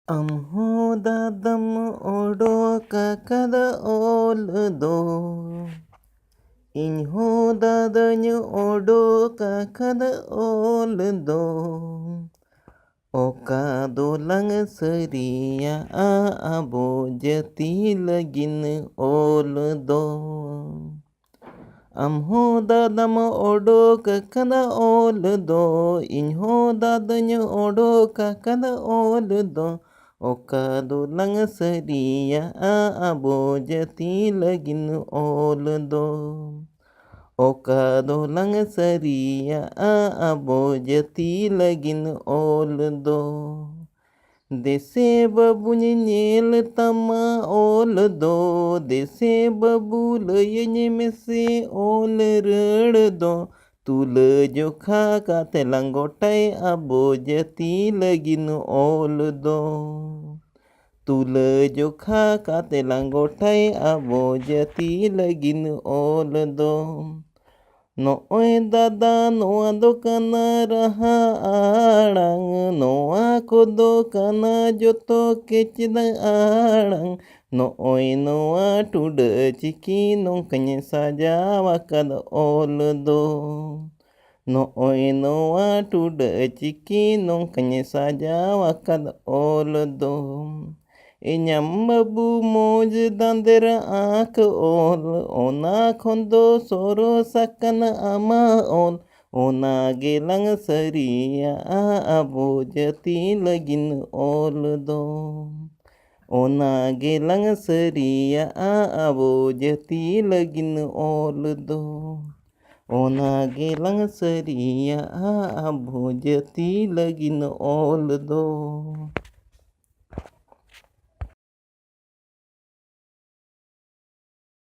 Amho dadam odo kakada ol do. Inho dadanya odo kakada ol do. Oka dolang seria abo jati lagin ol do. Amho dadam odo kakada ol do. Inho dadanya odo kakada ol do. Oka dolang seria abo jati lagin ol do. Oka dolang seria abo jati lagin ol do. Dese babu nyel tama ol do. Dese babu leye mese ol rड़ do. तुल जोखा का तेलंगोटाई अबो जती लगिन ओल दो. तुल जोखा का तेलंगोटाई अबो जती लगिन ओल दो. No'oy dada noa do kana raha alang. Noa kodo kana joto kecida alang. No'oy noa tuda ciki nongkanya saja wakad ol do. No'oy noa tuda ciki nongkanya saja wakad ol do. Inyambabu moj dandera ak ol. Ona kondo soro sakana ama ol. Ona gelang seria abo jati lagin ol do. Ona gelang seria abo jati lagin ol do. Ona gelang seria abo jati lagin ol do.